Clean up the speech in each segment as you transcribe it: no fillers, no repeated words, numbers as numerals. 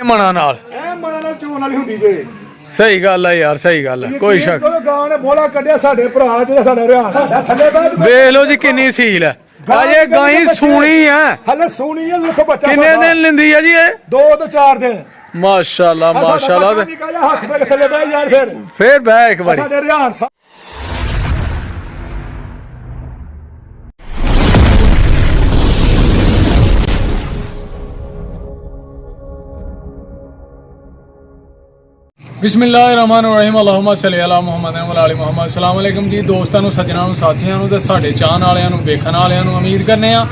ਮਣਾ ਨਾਲ ਚੋਣ ਵਾਲੀ ਹੁੰਦੀ ਜੇ ਸਹੀ ਗੱਲ ਹੈ ਯਾਰ ਸਹੀ ਗੱਲ ਹੈ ਕੋਈ ਸ਼ੱਕ ਗਾਂ ਨੇ ਬੋਲਾ ਕੱਢਿਆ ਸਾਡੇ ਭਰਾ ਜਿਹੜਾ ਸਾਡਾ ਰਿਆਣ ਸਾਡਾ ਥੱਲੇ ਬਾਅਦ ਵੇਖ ਲਓ ਜੀ ਕਿੰਨੀ ਸੀਲ ਹੈ ਅਜੇ ਗਾਈ ਸੂਣੀ ਹੈ ਹਲੇ ਸੂਣੀ ਹੈ ਦੇਖੋ ਬੱਚਾ ਕਿੰਨੇ ਦਿਨ ਲੈਂਦੀ ਹੈ ਜੀ ਇਹ 2 ਤੋਂ 4 ਦਿਨ ਮਾਸ਼ਾਅੱਲਾ ਮਾਸ਼ਾਅੱਲਾ ਹੱਥ ਪੇ ਥੱਲੇ ਬਹਿ ਯਾਰ ਫਿਰ ਬਹਿ ਇੱਕ ਵਾਰੀ ਸਾਡੇ ਰਿਆਣ ਬਿਸਮਿਲ੍ਲਾਹਿਰਰਹਿਮਾਨਿਰਰਹੀਮ ਅल्लाहुम्मा सल्ली अला मुहम्मद व अली मुहम्मद अस्सलाम वालेकुम जी दोस्तों ਨੂੰ ਸੱਜਣਾਂ ਨੂੰ ਸਾਥੀਆਂ ਨੂੰ ਤੇ ਸਾਡੇ ਚਾਹਣ ਵਾਲਿਆਂ ਨੂੰ ਵੇਖਣ ਵਾਲਿਆਂ ਨੂੰ ਉਮੀਦ ਕਰਨੇ ਆ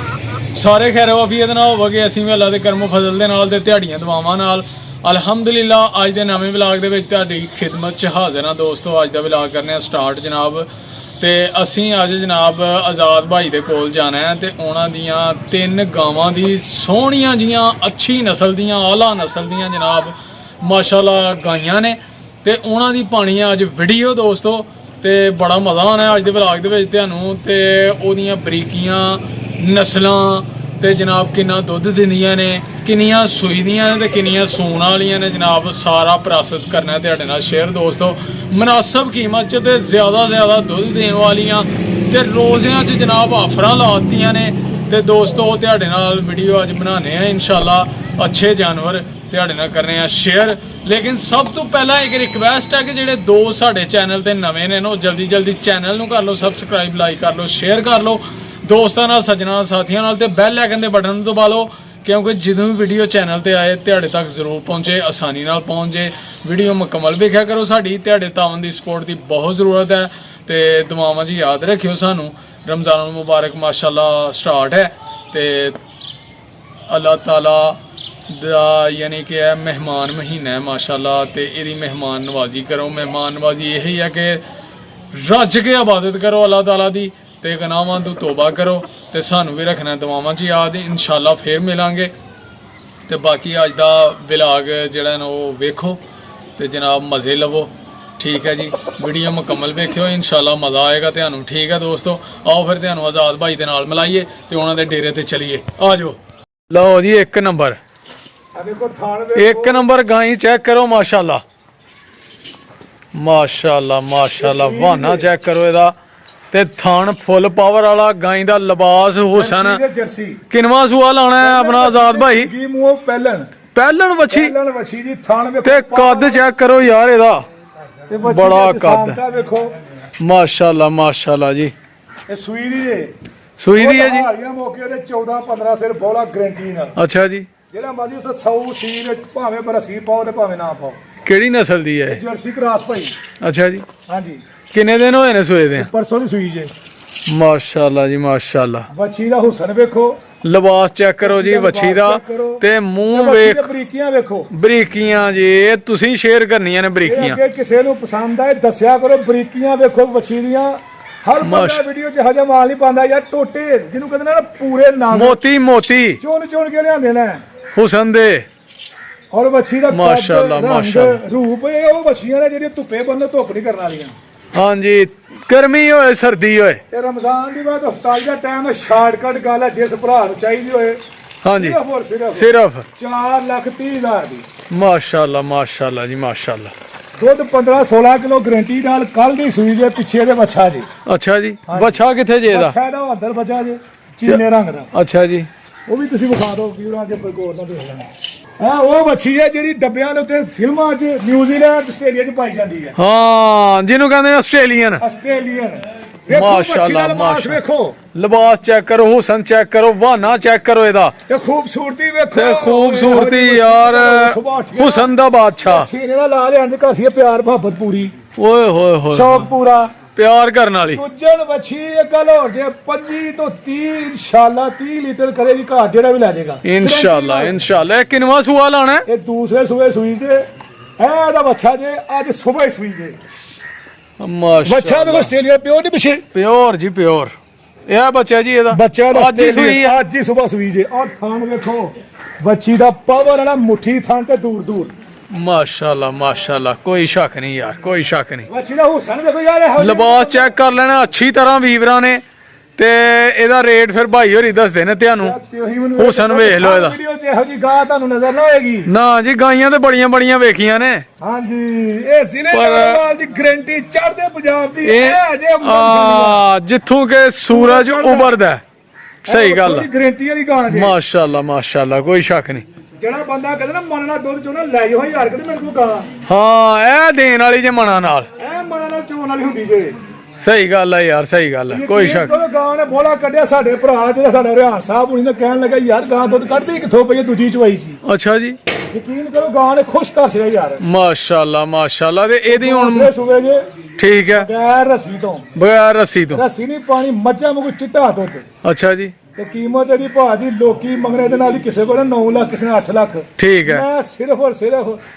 ਸਾਰੇ ਖੈਰ ਵਾਫੀਅਤ ਨਾਲ ਹੋਵਗੇ ਅਸੀਂ ਵੀ ਅੱਲਾ ਦੇ ਕਰਮੋ ਫਜ਼ਲ ਦੇ ਨਾਲ ਤੇ ਦਿਹਾੜੀਆਂ ਦੁਆਵਾਂ ਨਾਲ ਅਲਹਮਦੁਲਿਲਾ ਅੱਜ ਦੇ ਨਵੇਂ ਵਲੌਗ ਦੇ ਵਿੱਚ ਤੁਹਾਡੀ ਖਿਦਮਤ 'ਚ ਹਾਜ਼ਰ ਹਾਂ ਦੋਸਤੋ ਅੱਜ ਦਾ ਵਲੌਗ ਕਰਨੇ ਆ ਸਟਾਰਟ ਜਨਾਬ ਤੇ ਅਸੀਂ ਅੱਜ ਜਨਾਬ ਆਜ਼ਾਦ ਭਾਈ ਦੇ ਕੋਲ ਜਾਣਾ ਹੈ ਤੇ ਉਹਨਾਂ ਦੀਆਂ 3 ਗਾਵਾਂ ਦੀ ਸੋਹਣੀਆਂ ਜੀਆਂ ਅੱਛੀ ਨਸਲ ਦੀਆਂ ਆਲਾ ਨਸਲ ਦੀਆਂ ਜਨਾਬ ਮਾਸ਼ਾਅੱਲਾ ਗਾਈਆਂ ਨੇ ਤੇ ਉਹਨਾਂ ਦੀ ਪਾਣੀ ਆ ਅੱਜ ਵੀਡੀਓ ਦੋਸਤੋ ਤੇ ਬੜਾ ਮਜ਼ਾ ਆਉਣਾ ਅੱਜ ਦੇ ਵਲੌਗ ਦੇ ਵਿੱਚ ਤੁਹਾਨੂੰ ਤੇ ਉਹਦੀਆਂ ਬਰੀਕੀਆਂ ਨਸਲਾਂ ਤੇ ਜਨਾਬ ਕਿੰਨਾ ਦੁੱਧ ਦਿੰਦੀਆਂ ਨੇ ਕਿੰਨੀਆਂ ਸੂਈਦੀਆਂ ਨੇ ਤੇ ਕਿੰਨੀਆਂ ਸੂਣ ਵਾਲੀਆਂ ਨੇ ਜਨਾਬ ਸਾਰਾ ਪ੍ਰੋਸੈਸ ਕਰਨਾ ਤੁਹਾਡੇ ਨਾਲ ਸ਼ੇਅਰ ਦੋਸਤੋ ਮੁਨਾਸਬ ਕੀਮਤ 'ਚ ਤੇ ਜ਼ਿਆਦਾ ਦੁੱਧ ਦੇਣ ਵਾਲੀਆਂ ਤੇ ਰੋਜ਼ਿਆਂ 'ਚ ਜਨਾਬ ਆਫਰਾਂ ਲਾਤੀਆਂ ਨੇ ਤੇ ਦੋਸਤੋ ਤੁਹਾਡੇ ਨਾਲ ਵੀਡੀਓ ਅੱਜ ਬਣਾਉਂਦੇ ਆ ਇਨਸ਼ਾਅੱਲਾ ਅੱਛੇ ਜਾਨਵਰ ਤੁਹਾਡੇ ਨਾਲ ਕਰਨੇ ਆ ਸ਼ੇਅਰ लेकिन सब तो पहला एक रिक्वेस्ट है कि जेडे दोस्त साडे चैनल ते नवे ने नो जल्दी चैनल नूं कर लो सबसक्राइब लाइक कर लो शेयर कर लो दोस्तां नाल सज्जणां साथियां नाल ते बैल आइकन दे बटन नूं दबा लो क्योंकि ਜਦੋਂ भी वीडियो चैनल ते आए ਤੁਹਾਡੇ तक जरूर पहुंचे आसानी नाल पहुंच जाए वीडियो मुकम्मल वेख्या करो साडी ਤੁਹਾਡੇ तावन दी सपोर्ट दी बहुत ज़रूरत है ते दुआवां जी याद रखियो सानू रमज़ान मुबारक माशाअल्लाह स्टार्ट है ते अल्लाह ताला ਦਾ यानी कि मेहमान महीना है माशाअल्लाह ते इहदी मेहमान नवाजी करो मेहमान नवाजी यही है कि रज के इबादत करो अल्लाह ताला दी ते गुनाहां तो तौबा करो ते सानू भी रखना दुआवां च याद इंशाअल्लाह फिर मिलांगे ते बाकी अज दा व्लॉग जिहड़ा ना वो वेखो ते जनाब मज़े लवो ठीक है जी वीडियो मुकम्मल वेखियो इंशाअल्लाह मज़ा आएगा तुहानू ठीक है दोस्तों आओ फिर तुहानू आज़ाद भाई दे नाल मिलाइए ते उन्हां दे डेरे ते चलिए आ जाओ लो जी 1 नंबर एक नंबर गाई चेक करो माशाअल्लाह माशाअल्लाह वाना चेक करो एदा ते थान फुल पावर वाला गाई दा लिबास हुसन किनवा सूआ लाना है अपना आजाद भाई पहलन वछी जी थान ते कद चेक करो यार एदा बड़ा कद देखो माशाअल्लाह जी सूई दी है जी मौके 14-15 सिर बौला गारंटी नाल अच्छा जी ਜਿਹੜਾ ਮਰਜੀ ਉੱਥੇ 100 ਸੀਲ ਭਾਵੇਂ ਬਰਸੀ ਪਾਓ ਤੇ ਭਾਵੇਂ ਨਾ ਪਾਓ ਕਿਹੜੀ ਨਸਲ ਦੀ ਹੈ ਜਰਸੀ ਕ੍ਰਾਸ ਭਾਈ ਅੱਛਾ ਜੀ ਹਾਂਜੀ ਕਿੰਨੇ ਦਿਨ ਹੋਏ ਨੇ ਸੂਏ ਦੇ ਪਰਸੋਂ ਦੀ ਸੂਈ ਜੇ ਮਾਸ਼ਾਅੱਲਾ ਜੀ ਮਾਸ਼ਾਅੱਲਾ ਬੱਚੀ ਦਾ ਹੁਸਨ ਵੇਖੋ ਲਿਬਾਸ ਚੈੱਕ ਕਰੋ ਜੀ ਬੱਚੀ ਦਾ ਤੇ ਮੂੰਹ ਵੇਖ ਬਰੀਕੀਆਂ ਵੇਖੋ ਬਰੀਕੀਆਂ ਜੀ ਇਹ ਤੁਸੀਂ ਸ਼ੇਅਰ ਕਰਨੀਆਂ ਨੇ ਬਰੀਕੀਆਂ ਜੇ ਕਿਸੇ ਨੂੰ ਪਸੰਦ ਆਏ ਦੱਸਿਆ ਕਰੋ ਬਰੀਕੀਆਂ ਵੇਖੋ ਬੱਚੀ ਦੀਆਂ ਹਰ ਬੰਦਾ ਵੀਡੀਓ 'ਚ ਹਜੇ ਮਾਲ ਨਹੀਂ ਪਾਉਂਦਾ ਯਾਰ ਟੋਟੇ ਜਿਹਨੂੰ ਕਹਿੰਦੇ ਨੇ ਪੂਰੇ ਨਾਮ ਮੋਤੀ ਚੋਣ ਕੇ ਲਿਆਂਦੇ ਨੇ ਹੁਸਨ ਦੇ ਔਰ ਬੱਚੀ ਦਾ ਮਾਸ਼ਾਅੱਲਾ ਰੂਪ ਇਹ ਉਹ ਬੱਚੀਆਂ ਨੇ ਜਿਹੜੀਆਂ ਧੁੱਪੇ ਬੰਨ ਧੁੱਪ ਨਹੀਂ ਕਰਨ ਵਾਲੀਆਂ ਹਾਂਜੀ ਗਰਮੀ ਹੋਏ ਸਰਦੀ ਹੋਏ ਤੇ ਰਮਜ਼ਾਨ ਦੀ ਬਾਅਦ ਹਫਤਾਲ ਦਾ ਟਾਈਮ ਹੈ ਸ਼ਾਰਟਕਟ ਗੱਲ ਹੈ ਜਿਸ ਭਰਾ ਨੂੰ ਚਾਹੀਦੀ ਹੋਏ ਹਾਂਜੀ ਸਿਰਫ 4,30,000 ਦੀ ਮਾਸ਼ਾਅੱਲਾ ਜੀ ਮਾਸ਼ਾਅੱਲਾ ਦੁੱਧ 15-16 ਕਿਲੋ ਗਰੰਟੀ ਨਾਲ ਕੱਲ ਦੀ ਸੂਈ ਜੇ ਪਿੱਛੇ ਦੇ ਬੱਚਾ ਜੀ ਅੱਛਾ ਜੀ ਬੱਚਾ ਕਿੱਥੇ ਜੇ ਇਹਦਾ ਬੱਚਾ ਦਾ ਅੰਦਰ ਬੱਚਾ ਜੇ ਚੀਨੇ ਰੰਗ ਦਾ ਅੱਛਾ ਜੀ ਉਹ ਵੀ ਤੁਸੀਂ ਵਿਖਾ ਦਿਓ ਵੀਰਾਂ ਦੇ ਗੌਰ ਨਾਲ ਦੇਖ ਲੈਣਾ ਹਾਂ ਉਹ ਮੱਛੀ ਹੈ ਜਿਹੜੀ ਡੱਬਿਆਂ ਦੇ ਉੱਤੇ ਫਿਲਮਾਂ 'ਚ ਨਿਊਜ਼ੀਲੈਂਡ ਆਸਟ੍ਰੇਲੀਆ 'ਚ ਪਾਈ ਜਾਂਦੀ ਹੈ ਹਾਂ ਜਿਹਨੂੰ ਕਹਿੰਦੇ ਨੇ ਆਸਟ੍ਰੇਲੀਅਨ ਮਾਸ਼ਾਅੱਲਾ ਵੇਖੋ ਲਿਬਾਸ ਚੈੱਕ ਕਰੋ ਹੁਸਨ ਚੈੱਕ ਕਰੋ ਵਾਨਾ ਚੈੱਕ ਕਰੋ ਇਹਦਾ ਤੇ ਖੂਬਸੂਰਤੀ ਵੇਖੋ ਤੇ ਖੂਬਸੂਰਤੀ ਯਾਰ ਹੁਸਨ ਦਾ ਬਾਦਸ਼ਾਹ ਸੀਨੇ ਨਾਲ ਲਾ ਲਿਆਂ ਦੇ ਘਰ ਸੀ ਪਿਆਰ ਮੁਹੱਬਤ ਪੂਰੀ ਓਏ ਹੋਏ ਸ਼ੌਕ ਪੂਰਾ ਪਿਆਰ ਕਰਨ ਵਾਲੀ ਦੂਜਣ ਬੱਚੀ ਇੱਕ ਗੱਲ ਹੋਰ ਜੇ 25 ਤੋਂ 30 ਇਨਸ਼ਾਅੱਲਾ 30 ਲੀਟਰ ਕਰੇਗੀ ਘਰ ਜਿਹੜਾ ਵੀ ਲੈ ਜਾਏਗਾ ਇਨਸ਼ਾਅੱਲਾ ਇਹ ਕਿੰਨਵਾ ਸੂਆ ਲਾਣਾ ਇਹ ਦੂਸਰੇ ਸੂਏ ਸੂਈ ਜੇ ਇਹਦਾ ਬੱਚਾ ਜੇ ਅੱਜ ਸਵੇਰ ਸੂਈ ਜੇ ਮਾਸ਼ਾਅੱਲਾ ਬੱਚਾ ਵੀ ਆਸਟ੍ਰੇਲੀਆ ਪਿਓਰ ਨਹੀਂ ਪਿਛੇ ਪਿਓਰ ਜੀ ਪਿਓਰ ਇਹ ਬੱਚਾ ਜੀ ਇਹਦਾ ਬੱਚਾ ਅੱਜ ਹੀ ਸਵੇਰ ਸੂਈ ਜੇ ਔਰ ਥਾਨ ਵੇਖੋ ਬੱਚੀ ਦਾ ਪਾਵਰ ਵਾਲਾ ਮੁੱਠੀ ਥਾਨ ਤੇ ਦੂਰ माशाल्लाह कोई शक नहीं यार कोई शक नहीं ਬੱਚੀ ਦਾ ਹੁਸਨ ਵੇਖੋ ਯਾਰ लिबास चेक कर लेना अच्छी तरह वीवरा ने ਤੇ ਇਹਦਾ ਰੇਟ ਫਿਰ ਭਾਈ ਹੋਰੀ ਦੱਸਦੇ ਨੇ ਤੁਹਾਨੂੰ। ਹੁਸਨ ਵੇਖ ਲਓ ਇਹਦਾ। ਵੀਡੀਓ 'ਚ ਇਹੋ ਜੀ ਗਾਂ ਤੁਹਾਨੂੰ ਨਜ਼ਰ ਨਾ ਆਏਗੀ। ਨਾ ਜੀ ਗਾਈਆਂ ਤੇ ਬੜੀਆਂ ਵੇਖੀਆਂ ਨੇ। ਹਾਂਜੀ ਇਹ ਜ਼ਿਲ੍ਹੇ ਨਾਰੋਵਾਲ ਦੀ ਗਰੰਟੀ ਚੜ੍ਹਦੇ ਪੰਜਾਬ ਦੀ ਇਹ ਜਿੱਥੋਂ ਕਿ ਸੂਰਜ ਉਭਰਦਾ। ਸਹੀ ਗੱਲ ਹੈ, ਗਰੰਟੀ ਵਾਲੀ ਗਾਂ ਜੀ। ਮਾਸ਼ਾਅੱਲਾ ਕੋਈ ਸ਼ੱਕ ਨਹੀਂ। ਜਿਹੜਾ ਬੰਦਾ ਕਹਿੰਦਾ ਨਾ ਮਨ ਨਾਲ ਦੁੱਧ ਚੋਣਾ ਲੈ ਜਾਓ ਯਾਰ, ਕਹਿੰਦੇ ਮੇਰੇ ਕੋਲ ਗਾਂ। ਹਾਂ ਇਹ ਦੇਣ ਵਾਲੀ ਜੇ ਮਨਾਂ ਨਾਲ, ਇਹ ਮਨਾਂ ਨਾਲ ਚੋਣ ਵਾਲੀ ਹੁੰਦੀ ਜੇ। ਸਹੀ ਗੱਲ ਹੈ ਯਾਰ, ਸਹੀ ਗੱਲ ਹੈ, ਕੋਈ ਸ਼ੱਕ। ਗਾਂ ਨੇ ਬੋਲਾ ਕੱਢਿਆ ਸਾਡੇ ਭਰਾ ਜਿਹੜਾ ਸਾਡਾ ਰਿਹਾਨ ਸਾਹਿਬ ਹੁਣੀ ਨੇ ਕਹਿਣ ਲੱਗਾ ਯਾਰ ਗਾਂ ਦੁੱਧ ਕੱਢਦੀ ਕਿੱਥੋਂ ਪਈ ਦੂਜੀ ਚਵਾਈ ਸੀ। ਅੱਛਾ ਜੀ, ਯਕੀਨ ਕਰੋ ਗਾਂ ਨੇ ਖੁਸ਼ ਕਰ ਛੜਿਆ ਯਾਰ। ਮਾਸ਼ਾਅੱਲਾ ਤੇ ਇਹਦੀ ਹੁਣ ਸੂਬੇ ਜੇ ਠੀਕ ਹੈ, ਬਗੈਰ ਰੱਸੀ ਤੋਂ। ਬਗੈਰ ਰੱਸੀ ਤੋਂ, ਰੱਸੀ ਨਹੀਂ ਪਾਣੀ, ਮੱਝਾਂ ਵਾਂਗੂ ਚਿੱਟਾ ਦੁੱਧ। ਅੱਛਾ ਜੀ, ਤੇ ਕੀਮਤ ਇਹਦੀ ਭਾਜੀ ਲੋਕੀ ਮੰਗਣੇ ਦੇ ਨਾਲ ਹੀ ਕਿਸੇ ਕੋਲ 9 ਲੱਖ, ਕਿਸੇ ਨੇ 8 ਲੱਖ। ਠੀਕ ਹੈ, ਮੈਂ ਸਿਰਫ ਔਰ ਸਿਰਫ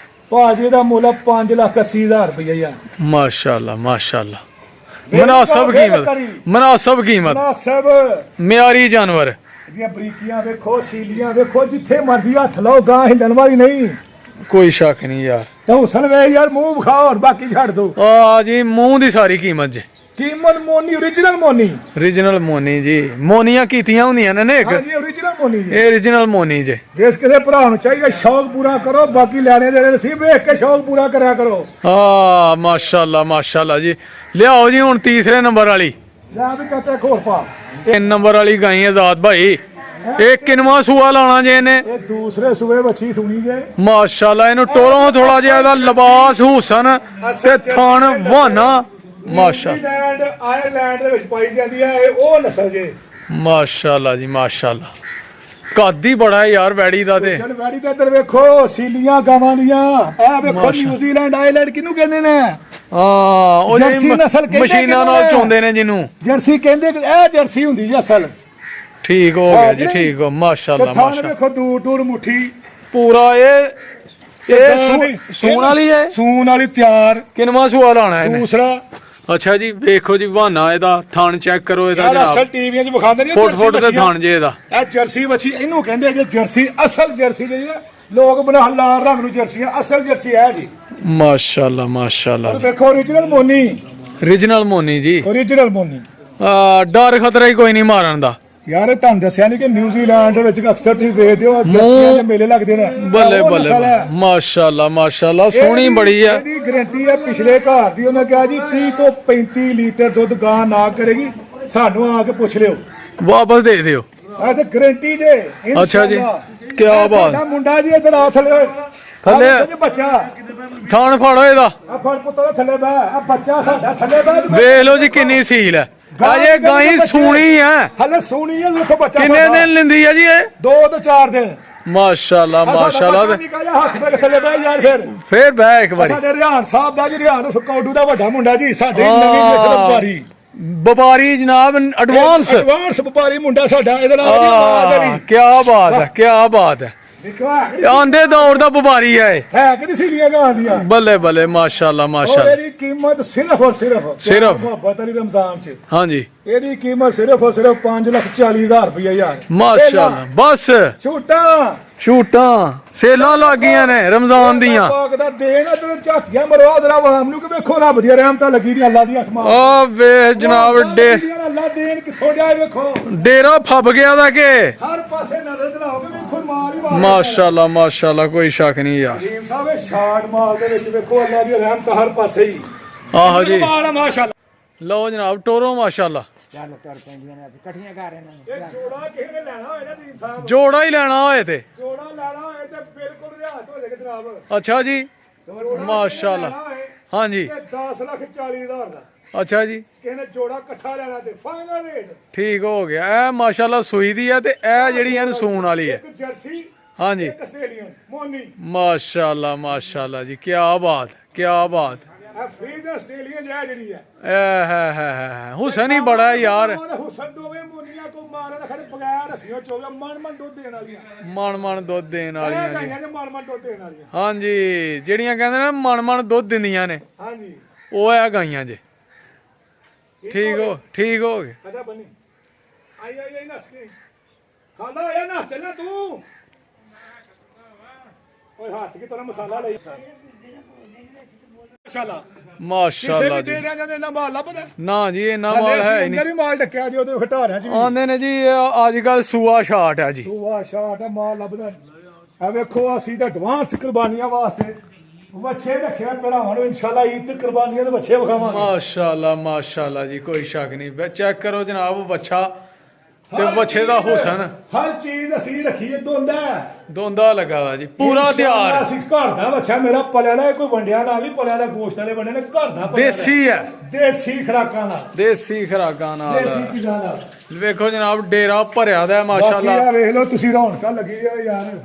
ਭਾਜੀ ਦਾ ਮੁੱਲ 5,80,000 ਰੁਪਇਆ ਯਾਰ। ਮਾਸ਼ਾਅੱਲਾ ਮਨਾਸਬ ਕੀਮਤ ਮਨਾਸਬ ਮਿਆਰੀ ਜਾਨਵਰ ਦੀਆਂ ਬਰੀਕੀਆਂ ਵੇਖੋ, ਸੀਲੀਆਂ ਵੇਖੋ, ਜਿੱਥੇ ਮਰਜ਼ੀ ਹੱਥ ਲਾਓ ਗਾਂ ਹਿੱਲਣ ਵਾਲੀ ਨਹੀਂ। ਕੋਈ ਸ਼ੱਕ ਨਹੀਂ ਯਾਰ। ਤਾਂ ਹੁਸਨ ਵੇ ਯਾਰ ਮੂੰਹ ਵਿਖਾਓ ਔਰ ਬਾਕੀ ਛੱਡ ਦੋ। ਆ ਜੀ ਮੂੰਹ ਦੀ ਸਾਰੀ ਕੀਮਤ ਜੇ। ਕੀਮਤ ਮੋਨੀ, ਓਰੀਜਨਲ ਮੋਨੀ ਜੀ। ਮੋਨੀਆਂ ਕੀਤੀਆਂ ਹੁੰਦੀਆਂ ਨੇ ਇੱਕ। ਹਾਂਜੀ ਓਰੀਜਨਲ ਮੋਨੀ ਜੀ। ਇਹ ਓਰੀਜਨਲ ਮੋਨੀ ਜੇ। ਜਿਸ ਕਿਸੇ ਭਰਾ ਨੂੰ ਚਾਹੀਦਾ ਸ਼ੌਕ ਪੂਰਾ ਕਰੋ, ਬਾਕੀ ਲੈਣੇ ਦੇ ਨਸੀਬ ਵੇਖ ਕੇ ਸ਼ੌਕ ਪੂਰਾ ਕਰਿਆ ਕਰੋ। ਮਾਸ਼ਾਅੱਲਾ ਜੀ। ਲਿਆਓ ਜੀ ਹੁਣ ਤੀਸਰੇ ਨੰਬਰ ਵਾਲੀ। ਲੈ ਵੀ ਚਾਚਾ ਖੋਲ ਪਾ। 3 ਨੰਬਰ ਵਾਲੀ ਗਾਈ ਆਜ਼ਾਦ ਭਾਈ। ਇਹ ਕਿੰਨਵਾਂ ਸੂਆ ਲਾਉਣਾ ਜੇ ਇਹਨੇ? ਇਹ ਦੂਸਰੇ ਸੂਏ ਬੱਚੀ ਸੁਣੀ ਜੇ। ਮਾਸ਼ਾਅੱਲਾ ਇਹਨੂੰ ਟੋਰੋਂ ਥੋੜਾ ਜਿਹਾ ਇਹਦਾ ਲਿਬਾਸ ਹੁਸਨ ਤੇ ਥਣ ਵਾਨਾ। ਮਾਸ਼ਾਅੱਲਾ ਆਇਰਲੈਂਡ ਦੇ ਵਿੱਚ ਪਾਈ ਜਾਂਦੀ ਹੈ ਇਹ ਉਹ ਨਸਲ ਜੇ। ਮਾਸ਼ਾਅੱਲਾ ਜੀ ਮਾਸ਼ਾਅੱਲਾ। ਕੱਦ ਹੀ ਬੜਾ ਹੈ ਯਾਰ ਵੈੜੀ ਦਾ ਤੇ। ਵੈੜੀ ਦਾ ਇੱਧਰ ਵੇਖੋ, ਸੀਲੀਆਂ ਗਾਵਾਂ ਦੀਆਂ। ਇਹ ਵੇਖੋ ਨਿਊਜ਼ੀਲੈਂਡ ਆਇਰਲੈਂਡ ਕਿਹਨੂੰ ਕਹਿੰਦੇ ਨੇ? ਉਹ ਜਰਸੀ ਨਸਲ ਕਹਿੰਦੇ, ਮਸ਼ੀਨਾਂ ਨਾਲ ਚੋਂਦੇ ਨੇ ਜਿਹਨੂੰ ਜਰਸੀ ਕਹਿੰਦੇ। ਇਹ ਜਰਸੀ ਹੁੰਦੀ ਜੀ ਅਸਲ। ਠੀਕ ਹੋ ਗਿਆ ਜੀ, ਠੀਕ ਹੋ। ਮਾਸ਼ਾਅੱਲਾ ਮਾਸ਼ਾਅੱਲਾ ਵੇਖੋ, ਦੂਰ ਮੁੱਠੀ ਪੂਰਾ। ਇਹ ਸੂਣ ਵਾਲੀ ਹੈ? ਸੂਣ ਵਾਲੀ ਤਿਆਰ। ਕਿੰਨਵਾਂ ਸੂਆ ਲਾਣਾ ਹੈ? ਦੂਸਰਾ। ਅੱਛਾ ਜੀ, ਵੇਖੋ ਜੀ ਵਾਨਾ ਇਹਦਾ। ਥਣ ਚੈੱਕ ਕਰੋ ਇਹਦਾ ਜਨਾਬ। ਅਸਲ ਟੀਵੀਆਂ 'ਚ ਵਿਖਾਉਂਦੇ ਨੇ ਫੁੱਟ ਤੇ ਥਣ ਜੇ ਇਹਦਾ। ਇਹ ਜਰਸੀ ਬੱਚੀ ਇਹਨੂੰ ਕਹਿੰਦੇ ਜੇ ਜਰਸੀ। ਅਸਲ ਜਰਸੀ ਜਿਹੜੀ ਨਾ ਲੋਕ ਬਣਾ ਲਾਲ ਰੰਗ ਨੂੰ ਜਰਸੀਆਂ, ਅਸਲ ਜਰਸੀ ਹੈ ਜੀ। ਮਾਸ਼ਾਅੱਲਾ ਵੇਖੋ ਓਰੀਜਨਲ ਮੋਨੀ ਜੀ। ਓਰੀਜਨਲ ਮੋਨੀ। ਡਰ ਖਤਰਾ ਹੀ ਕੋਈ ਨਹੀਂ ਮਾਰਨ ਦਾ ਯਾਰ। ਇਹ ਤੁਹਾਨੂੰ ਦੱਸਿਆ ਨਹੀਂ ਕਿ ਨਿਊਜ਼ੀਲੈਂਡ ਦੇ ਵਿੱਚ ਅਕਸਰ ਤੁਸੀਂ ਵੇਖਦੇ ਹੋ ਜਰਸੀਆਂ ਦੇ ਮੇਲੇ ਲੱਗਦੇ ਨੇ। ਬੱਲੇ ਮਾਸ਼ਾਅੱਲਾ ਸੋਹਣੀ ਬੜੀ ਹੈ। ਇਹਦੀ ਗਾਰੰਟੀ ਹੈ ਪਿਛਲੇ ਘਰ ਦੀ। ਉਹਨੇ ਕਿਹਾ ਜੀ 30 ਤੋਂ 35 ਲੀਟਰ ਦੁੱਧ ਗਾਂ ਨਾ ਕਰੇਗੀ, ਸਾਨੂੰ ਆ ਕੇ ਪੁੱਛ ਲਿਓ, ਵਾਪਸ ਦੇ ਦਿਓ। ਇਹ ਤੇ ਗਾਰੰਟੀ ਜੇ। ਅੱਛਾ ਜੀ, ਕੀ ਬਾਤ। ਸਾਡਾ ਮੁੰਡਾ ਜੀ ਇੱਧਰ ਆ ਥੱਲੇ ਬੱਚਾ। ਥਣ ਫੜੋ ਇਹਦਾ। ਆ ਫੜ ਪੁੱਤਰ ਥੱਲੇ ਬੈ। ਆ ਬੱਚਾ ਸਾਡਾ ਥੱਲੇ ਬੈ। ਵੇਖ ਲਓ ਜੀ ਕਿੰਨੀ ਸੀਲ ਹੈ। ਅਜੇ ਗਾਈ ਸੂਣੀ ਹੈ, ਹਲੇ ਸੂਣੀ ਹੈ। ਵੇਖੋ ਬੱਚਾ ਕਿੰਨੇ ਦਿਨ ਲੈਂਦੀ ਹੈ ਜੀ ਇਹ? 2 ਤੋਂ 4 ਦਿਨ। ਮਾਸ਼ਾਅੱਲਾ ਹੱਥ ਤੇ ਥੱਲੇ ਬੈ ਯਾਰ। ਫਿਰ ਬੈ ਇੱਕ ਵਾਰੀ। ਸਾਡੇ ਰਿਹਾਨ ਸਾਹਿਬ ਦਾ ਜੀ, ਰਿਹਾਨ ਕੌਡੂ ਦਾ ਵੱਡਾ ਮੁੰਡਾ ਜੀ। ਸਾਡੇ ਨਵੀਂ ਵਪਾਰੀ ਜਨਾਬ, ਐਡਵਾਂਸ ਵਪਾਰੀ ਮੁੰਡਾ ਸਾਡਾ। ਇਹਦੇ ਨਾਲ ਕੀ ਬਾਤ ਹੈ। ਆਂਦੇ ਦੌਰ ਦਾ ਵਪਾਰੀ ਹੈ ਕਿਹਦੀ ਸੀਲੀਆਂ ਗਾਂ ਦੀਆਂ। ਬੱਲੇ ਮਾਸ਼ਾਅੱਲਾ। ਇਹਦੀ ਕੀਮਤ ਸਿਰਫ ਔਰ ਸਿਰਫ ਮੁਹੱਬਤ ਅਲੀ ਰਮਜ਼ਾਨ ਚ। ਹਾਂਜੀ, ਇਹਦੀ ਕੀਮਤ ਸਿਰਫ ਔਰ ਸਿਰਫ 5,40,000 ਰੁਪਇਆ ਯਾਰ। ਮਾਸ਼ਾਅੱਲਾ। ਬਸ ਛੂਟਾਂ ਸੇਲਾਂ ਲੱਗ ਗਈਆਂ ਨੇ ਰਮਜ਼ਾਨ ਦੀਆਂ। ਪਾਕ ਦਾ ਦੇਣ ਤੇ ਝਾਕੀਆਂ ਮਰਵਾ ਦਰਾ ਵਾਮ ਨੂੰ ਕਿ ਵੇਖੋ ਰੱਬ ਦੀ ਰਹਿਮਤਾਂ ਲੱਗੀ ਦੀ, ਅੱਲਾ ਦੀ ਅਸਮਾਨ। ਆ ਵੇ ਜਨਾਬ, ਅੱਲਾ ਦੇਣ ਕਿੱਥੋਂ ਜਾਏ ਵੇਖੋ। ਡੇਰਾ ਫੱਬ ਗਿਆ ਦਾ ਕਿ ਹਰ ਪਾਸੇ ਨਜ਼ਰ ਚਲਾਓਗੇ ਵੇਖੋ ਮਾਲ ਹੀ ਮਾਸ਼ਾਅੱਲਾ ਕੋਈ ਸ਼ੱਕ ਨਹੀਂ ਯਾਰ। ਅਜੀਮ ਸਾਹਿਬ ਇਹ ਸ਼ਾਰਟ ਮਾਲ ਦੇ ਵਿੱਚ ਵੇਖੋ ਅੱਲਾ ਦੀ ਰਹਿਮਤ ਹਰ ਪਾਸੇ ਹੀ। ਆਹੋ ਜੀ, ਮਾਸ਼ਾਅੱਲਾ। ਲਓ ਜਨਾਬ ਟੋਰੋ ਮਾਸ਼ਾਅੱਲਾ। ਚੱਲ ਤੁਰ ਪੈਂਦੀਆਂ ਨੇ ਇਕੱਠੀਆਂ ਕਰ ਰਹੇ ਨੇ। ਇਹ ਜੋੜਾ ਕਿਸੇ ਨੇ ਲੈਣਾ ਹੋਏ ਨਾ ਅਜੀਮ ਸਾਹਿਬ, ਜੋੜਾ ਹੀ ਲੈਣਾ ਹੋਏ ਤੇ ਜੋੜਾ ਲੈਣਾ ਹੋਏ ਤੇ ਬਿਲਕੁਲ ਰਿਆਤ ਹੋ ਜਾਏਗਾ ਜਨਾਬ। ਅੱਛਾ ਜੀ, ਮਾਸ਼ਾਅੱਲਾ। ਹਾਂਜੀ, 10,40,000 ਦਾ। ਅੱਛਾ ਜੀ, ਕਿਸੇ ਨੇ ਜੋੜਾ ਇਕੱਠਾ ਲੈਣਾ ਤੇ ਫਾਈਨਲ ਰੇਟ। ਠੀਕ ਹੋ ਗਿਆ। ਇਹ ਮਾਸ਼ਾਅੱਲਾ ਸੂਈ ਦੀ ਹੈ ਤੇ ਇਹ ਜਿਹੜੀ ਇਹਨੂੰ ਸੂਣ ਵਾਲੀ ਹੈ। ਇੱਕ ਜਰਸੀ, ਹਾਂਜੀ, ਇੱਕ ਆਸਟ੍ਰੇਲੀਅਨ ਮੋਨੀ। ਮਾਸ਼ਾਅੱਲਾ ਜੀ, ਕੀ ਬਾਤ। ਇਹ ਫਰੀਜ਼ ਆਸਟ੍ਰੇਲੀਅਨ ਜਿਹੜੀ ਹੈ ਹੁਸਨ ਹੀ ਬੜਾ ਯਾਰ। ਹੁਸਨ ਦੋਵੇਂ ਮੋਨੀਆਂ ਕੋ ਮਾਰੇ ਤਾਂ ਖੜੇ ਬਗੈਰ ਹੱਸੀਆਂ ਚੋਵੇ ਮਨ ਦੁੱਧ ਦੇਣ ਵਾਲੀਆਂ। ਮਨ ਦੁੱਧ ਦੇਣ ਵਾਲੀਆਂ ਜੀ। ਮਨ ਦੁੱਧ ਦੇਣ ਵਾਲੀਆਂ। ਹਾਂਜੀ, ਜਿਹੜੀਆਂ ਕਹਿੰਦੇ ਨੇ ਮਨ ਦੁੱਧ ਦਿੰਦੀਆਂ ਨੇ। ਹਾਂਜੀ, ਉਹ ਆ ਗਾਈਆਂ ਜੇ। ਠੀਕ ਹੋ ਗਏ। ਅੱਛਾ ਬਣੀ ਆਈ ਨਸ ਕੇ ਖਾਂਦਾ ਹੋਇਆ ਨਸ ਚੱਲਿਆ ਤੂੰ। ਓਏ ਹੱਥ ਕੀ ਤਰ੍ਹਾਂ ਮਸਾਲਾ ਲਈ ਮਾਸ਼ਾਅੱਲਾ ਮਾਸ਼ਾਅੱਲਾ ਕਿਸੇ ਵੀ ਜੀ ਡੇਰਿਆਂ ਜਾਂਦੇ ਇੰਨਾ ਮਾਲ ਲੱਭਦਾ ਨਾ ਜੀ ਇੰਨਾ ਮਾਲ ਹੈ ਹੀ ਨਹੀਂ ਅੰਦਰ ਵੀ ਮਾਲ ਢੱਕਿਆ ਜੀ ਉਹਦੇ ਘਟਾਰਿਆਂ ਚ ਵੀ ਆਂਦੇ ਨੇ ਜੀ ਇਹ ਅੱਜ ਕੱਲ ਸੂਆ ਛਾਟ ਹੈ ਜੀ ਸੂਆ ਸ਼ਾਟ ਆ ਮਾਲ ਲੱਭਦਾ ਆ ਵੇਖੋ ਅਸੀਂ ਤਾਂ ਐਡਵਾਂਸ ਕੁਰਬਾਨੀਆਂ ਵਾਸਤੇ ਵੱਛੇ ਰੱਖਿਆ ਭਰਾਵਾਂ ਨੂੰ ਇਨਸ਼ਾਅੱਲਾ ਈਦ ਤੇ ਕੁਰਬਾਨੀਆਂ ਦੇ ਵੱਛੇ ਵਿਖਾਵਾਂਗੇ ਮਾਸ਼ਾਅੱਲਾ ਜੀ ਕੋਈ ਸ਼ੱਕ ਨਹੀਂ ਚੈੱਕ ਕਰੋ ਜਨਾਬ ਵੱਛਾ ਤੇ ਵੱਛੇ ਦਾ ਹੁਸਨ ਹਰ ਚੀਜ਼ ਅਸੀਂ ਰੱਖੀਏ ਦੋਂਦਾ ਲੱਗਾ ਵਾ ਜੀ ਪੂਰਾ ਇਨਸ਼ਾਅੱਲਾ ਤਿਆਰ ਅਸੀਂ ਘਰ ਦਾ ਵੱਛਾ ਮੇਰਾ ਪਲਿਆ ਦਾ ਕੋਈ ਵੰਡਿਆ ਨਾਲ ਨਹੀਂ ਪਲਿਆ ਦਾ ਗੋਸ਼ਤ ਵਾਲੇ ਬੰਦੇ ਨੇ ਘਰ ਦਾ ਪਲਿਆ ਦਾ। ਦੇਸੀ ਹੈ ਦੇਸੀ ਖਰਾਕਾਂ ਨਾਲ ਦੇਸੀ ਖਰਾਕਾਂ ਨਾਲ ਦੇਸੀ ਚੀਜ਼ਾਂ ਨਾਲ ਵੇਖੋ ਜਨਾਬ ਡੇਰਾ ਭਰਿਆ ਦਾ ਹੈ ਬਾਕੀ ਮਾਸ਼ਾਅੱਲਾ ਆ ਵੇਖ ਲਓ ਤੁਸੀਂ ਰੌਣਕਾਂ ਲੱਗੀ ਆ ਯਾਰ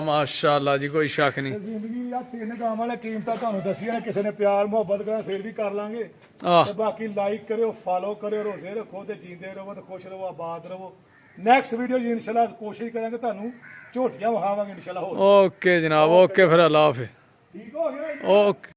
ਮਾਸ਼ਾਅੱਲਾ ਜੀ ਕੋਈ ਸ਼ੱਕ ਨਹੀਂ ਜ਼ਿੰਦਗੀ ਆ ਤਿੰਨ ਗਾਵਾਂ ਵਾਲੇ ਕੀਮਤਾਂ ਤੁਹਾਨੂੰ ਦੱਸੀਆਂ ਕਿਸੇ ਨੇ ਪਿਆਰ ਮੁਹੱਬਤ ਕਰਾ ਫੇਰ ਵੀ ਕਰ ਲਾਂਗੇ ਆਹ ਤੇ ਬਾਕੀ ਲਾਈਕ ਕਰਿਓ ਫਾਲੋ ਕਰਿਓ ਰੋਜ਼ੇ ਰੱਖੋ ਤੇ ਜੀਂਦੇ ਰਹੋ ਤੇ ਖੁਸ਼ ਰਹੋ ਆਬਾਦ ਰਹੋ ਨੈਕਸਟ ਵੀਡੀਓ ਜੀ ਇਨਸ਼ਾਅੱਲਾ ਕੋਸ਼ਿਸ਼ ਕਰਾਂਗੇ ਤੁਹਾਨੂੰ ਝੋਟੀਆਂ ਵਿਖਾਵਾਂਗੇ ਇਨਸ਼ਾਅੱਲਾ ਹੋਰ ਓਕੇ ਜਨਾਬ ਓਕੇ ਫਿਰ ਅੱਲਾ ਹਾਫਿਜ਼ ਠੀਕ ਹੋ ਗਿਆ ਓਕੇ